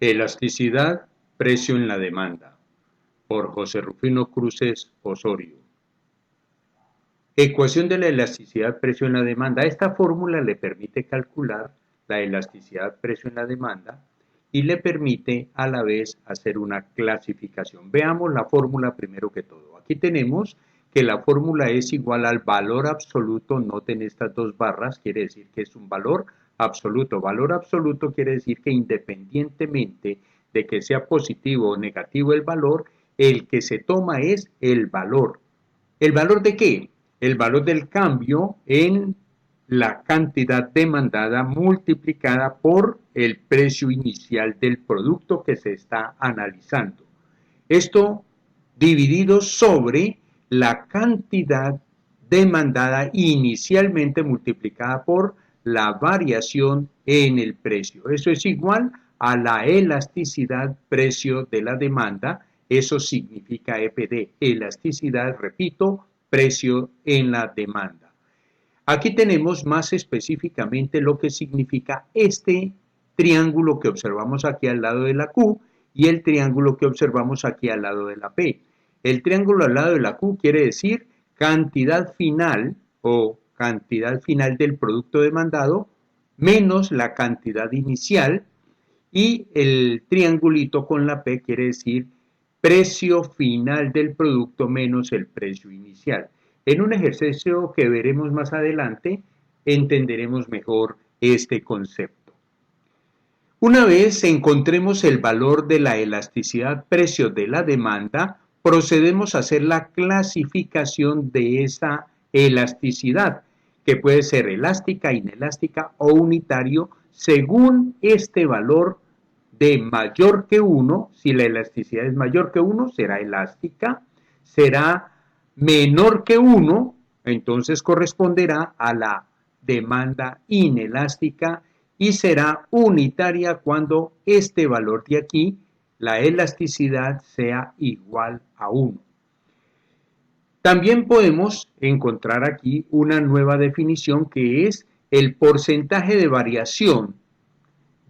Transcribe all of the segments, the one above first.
Elasticidad, precio en la demanda, por José Rufino Cruces Osorio. Ecuación de la elasticidad, precio en la demanda. Esta fórmula le permite calcular la elasticidad, precio en la demanda y le permite a la vez hacer una clasificación. Veamos la fórmula primero que todo. Aquí tenemos que la fórmula es igual al valor absoluto. Noten estas dos barras, quiere decir que es un valor absoluto. Valor absoluto quiere decir que independientemente de que sea positivo o negativo el valor, el que se toma es el valor. ¿El valor de qué? El valor del cambio en la cantidad demandada multiplicada por el precio inicial del producto que se está analizando. Esto dividido sobre la cantidad demandada inicialmente multiplicada por la variación en el precio. Eso es igual a la elasticidad precio de la demanda. Eso significa EPD, elasticidad, repito, precio en la demanda. Aquí tenemos más específicamente lo que significa este triángulo que observamos aquí al lado de la Q y el triángulo que observamos aquí al lado de la P. El triángulo al lado de la Q quiere decir cantidad final o cantidad final del producto demandado menos la cantidad inicial, y el triangulito con la P quiere decir precio final del producto menos el precio inicial. En un ejercicio que veremos más adelante, entenderemos mejor este concepto. Una vez encontremos el valor de la elasticidad precio de la demanda, procedemos a hacer la clasificación de esa elasticidad, que puede ser elástica, inelástica o unitario, según este valor de mayor que 1. Si la elasticidad es mayor que 1, será elástica. Será menor que 1, entonces corresponderá a la demanda inelástica, y será unitaria cuando este valor de aquí, la elasticidad, sea igual a 1. También podemos encontrar aquí una nueva definición que es el porcentaje de variación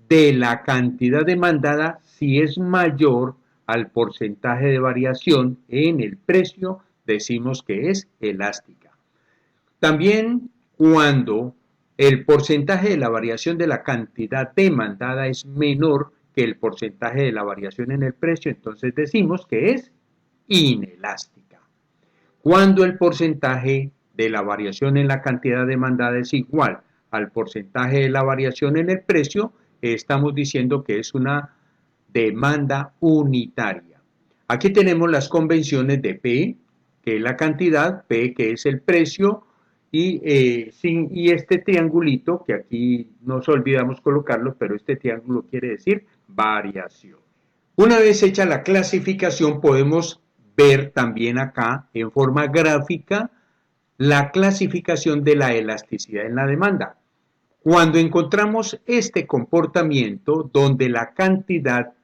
de la cantidad demandada si es mayor al porcentaje de variación en el precio, decimos que es elástica. También cuando el porcentaje de la variación de la cantidad demandada es menor que el porcentaje de la variación en el precio, entonces decimos que es inelástica. Cuando el porcentaje de la variación en la cantidad demandada es igual al porcentaje de la variación en el precio, estamos diciendo que es una demanda unitaria. Aquí tenemos las convenciones de P, que es la cantidad, P, que es el precio, y este triangulito, que aquí nos olvidamos colocarlo, pero este triángulo quiere decir variación. Una vez hecha la clasificación, podemos ver también acá en forma gráfica la clasificación de la elasticidad en la demanda. Cuando encontramos este comportamiento donde la cantidad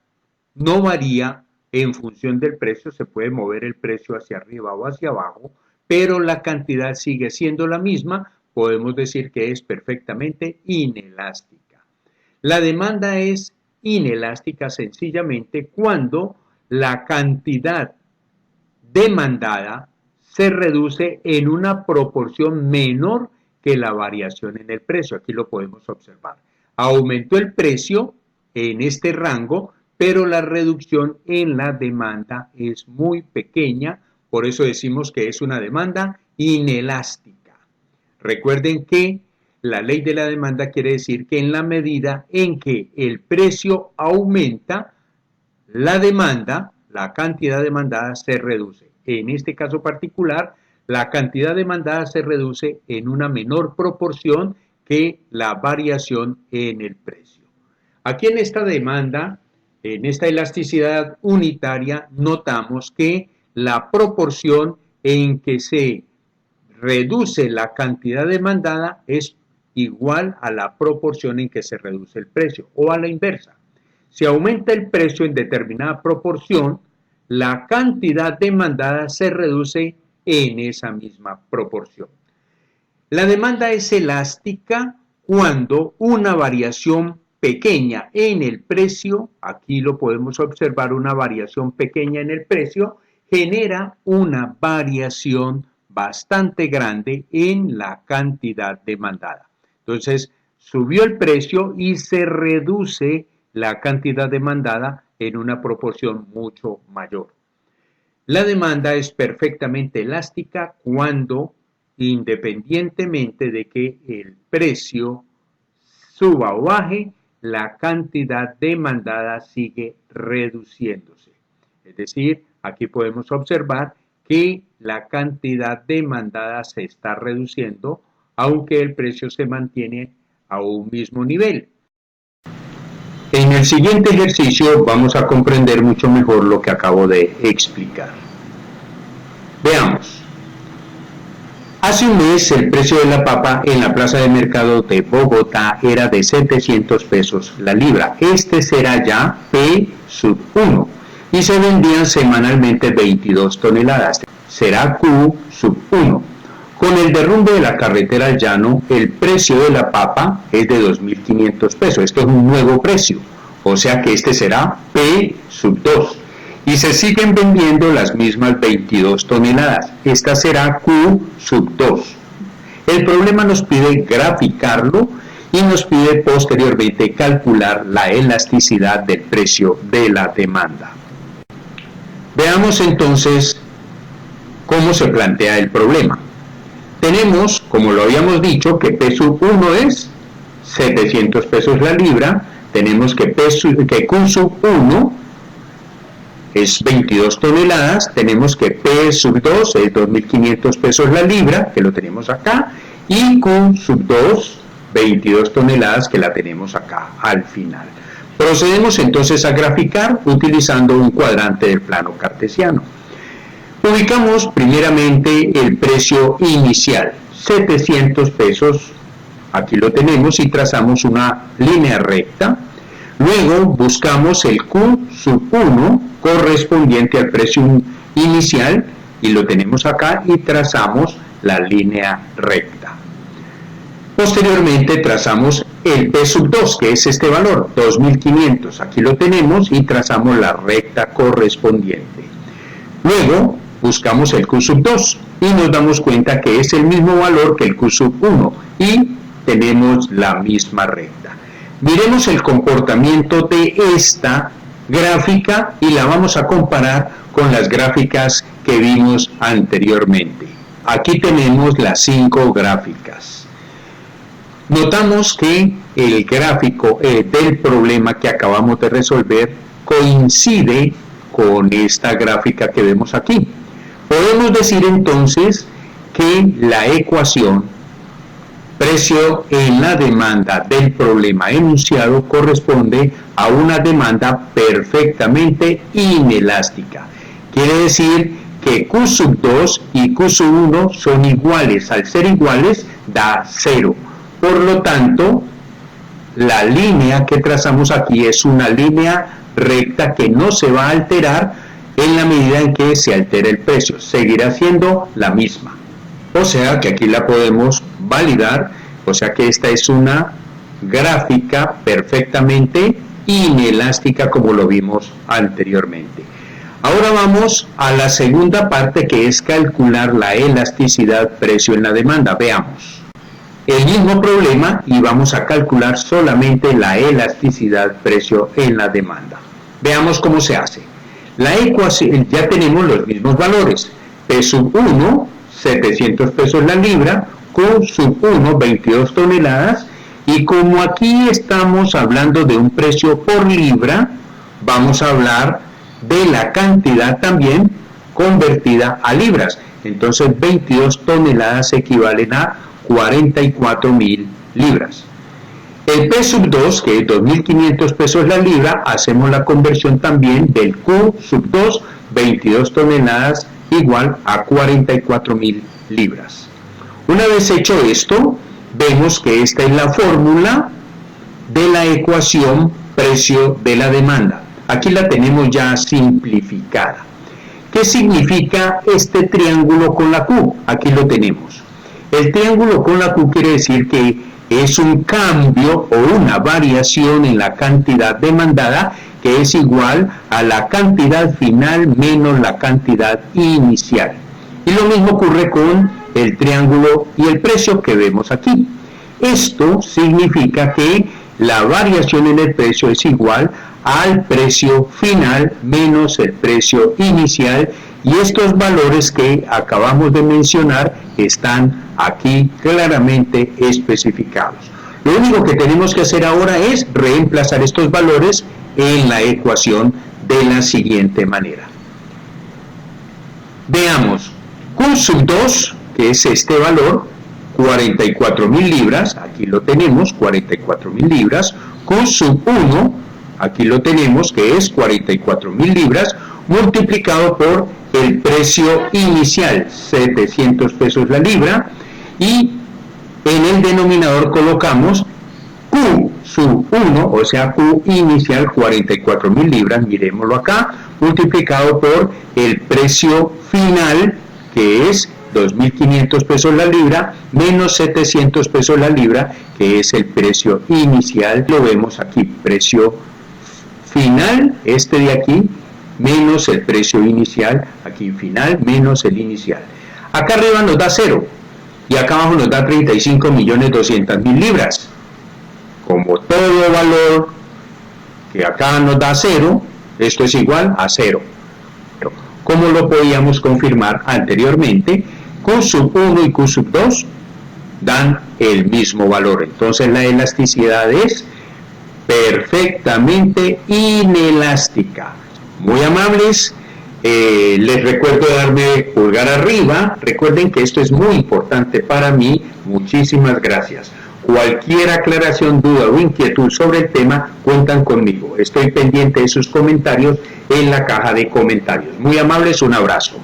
no varía en función del precio, se puede mover el precio hacia arriba o hacia abajo, pero la cantidad sigue siendo la misma, podemos decir que es perfectamente inelástica. La demanda es inelástica sencillamente cuando la cantidad demandada se reduce en una proporción menor que la variación en el precio. Aquí lo podemos observar. Aumentó el precio en este rango, pero la reducción en la demanda es muy pequeña, por eso decimos que es una demanda inelástica. Recuerden que la ley de la demanda quiere decir que en la medida en que el precio aumenta, la demanda, la cantidad demandada se reduce. En este caso particular, la cantidad demandada se reduce en una menor proporción que la variación en el precio. Aquí en esta demanda, en esta elasticidad unitaria, notamos que la proporción en que se reduce la cantidad demandada es igual a la proporción en que se reduce el precio, o a la inversa. Si aumenta el precio en determinada proporción, la cantidad demandada se reduce en esa misma proporción. La demanda es elástica cuando una variación pequeña en el precio, aquí lo podemos observar, una variación pequeña en el precio, genera una variación bastante grande en la cantidad demandada. Entonces, subió el precio y se reduce la cantidad demandada en una proporción mucho mayor. La demanda es perfectamente elástica cuando, independientemente de que el precio suba o baje, la cantidad demandada sigue reduciéndose. Es decir, aquí podemos observar que la cantidad demandada se está reduciendo, aunque el precio se mantiene a un mismo nivel. En el siguiente ejercicio vamos a comprender mucho mejor lo que acabo de explicar. Veamos. Hace un mes el precio de la papa en la plaza de mercado de Bogotá era de 700 pesos la libra. Este será ya P sub 1 y se vendían semanalmente 22 toneladas. Será Q sub 1. Con el derrumbe de la carretera al llano, el precio de la papa es de 2.500 pesos. Esto es un nuevo precio, o sea que este será P sub 2. Y se siguen vendiendo las mismas 22 toneladas. Esta será Q sub 2. El problema nos pide graficarlo y nos pide posteriormente calcular la elasticidad del precio de la demanda. Veamos entonces cómo se plantea el problema. Tenemos, como lo habíamos dicho, que P sub 1 es 700 pesos la libra. Tenemos que Q sub 1 es 22 toneladas, tenemos que P sub 2 es 2.500 pesos la libra, que lo tenemos acá, y Q sub 2, 22 toneladas, que la tenemos acá al final. Procedemos entonces a graficar utilizando un cuadrante del plano cartesiano. Ubicamos primeramente el precio inicial, 700 pesos, aquí lo tenemos y trazamos una línea recta. Luego buscamos el Q sub 1 correspondiente al precio inicial y lo tenemos acá y trazamos la línea recta. Posteriormente trazamos el P sub 2, que es este valor, 2.500. Aquí lo tenemos y trazamos la recta correspondiente. Luego buscamos el Q sub 2 y nos damos cuenta que es el mismo valor que el Q sub 1 y tenemos la misma recta. Miremos el comportamiento de esta gráfica y la vamos a comparar con las gráficas que vimos anteriormente. Aquí tenemos las 5 gráficas. Notamos que el gráfico del problema que acabamos de resolver coincide con esta gráfica que vemos aquí. Podemos decir entonces que la ecuación precio en la demanda del problema enunciado corresponde a una demanda perfectamente inelástica. Quiere decir que Q sub 2 y Q sub 1 son iguales. Al ser iguales da 0. Por lo tanto, la línea que trazamos aquí es una línea recta que no se va a alterar en la medida en que se altera el precio. Seguirá siendo la misma. O sea que aquí la podemos validar, o sea que esta es una gráfica perfectamente inelástica como lo vimos anteriormente. Ahora vamos a la segunda parte, que es calcular la elasticidad precio en la demanda. Veamos. El mismo problema y vamos a calcular solamente la elasticidad precio en la demanda. Veamos cómo se hace. La ecuación, ya tenemos los mismos valores. P sub 1, 700 pesos la libra, Q sub 1, 22 toneladas, y como aquí estamos hablando de un precio por libra, vamos a hablar de la cantidad también convertida a libras. Entonces 22 toneladas equivalen a 44.000 libras. El P sub 2, que es 2.500 pesos la libra, hacemos la conversión también del Q sub 2, 22 toneladas, igual a 44.000 libras. Una vez hecho esto, vemos que esta es la fórmula de la ecuación precio de la demanda. Aquí la tenemos ya simplificada. ¿Qué significa este triángulo con la Q? Aquí lo tenemos. El triángulo con la Q quiere decir que es un cambio o una variación en la cantidad demandada que es igual a la cantidad final menos la cantidad inicial. Y lo mismo ocurre con el triángulo y el precio que vemos aquí. Esto significa que la variación en el precio es igual al precio final menos el precio inicial, y estos valores que acabamos de mencionar están aquí claramente especificados. Lo único que tenemos que hacer ahora es reemplazar estos valores en la ecuación de la siguiente manera. Veamos, Q sub 2, que es este valor, 44.000 libras, aquí lo tenemos, 44.000 libras, Q sub 1, aquí lo tenemos, que es 44.000 libras, multiplicado por el precio inicial, 700 pesos la libra, y en el denominador colocamos Q sub 1, o sea, Q inicial, 44.000 libras, miremoslo acá, multiplicado por el precio final, que es 2.500 pesos la libra, menos 700 pesos la libra, que es el precio inicial. Lo vemos aquí, precio final, este de aquí, menos el precio inicial, aquí final, menos el inicial. Acá arriba nos da 0, y acá abajo nos da 35.200.000 libras. Como todo valor que acá nos da 0, esto es igual a 0. Como lo podíamos confirmar anteriormente, Q sub 1 y Q sub 2 dan el mismo valor. Entonces la elasticidad es perfectamente inelástica. Muy amables, les recuerdo darme pulgar arriba. Recuerden que esto es muy importante para mí. Muchísimas gracias. Cualquier aclaración, duda o inquietud sobre el tema, cuentan conmigo. Estoy pendiente de sus comentarios en la caja de comentarios. Muy amables, un abrazo.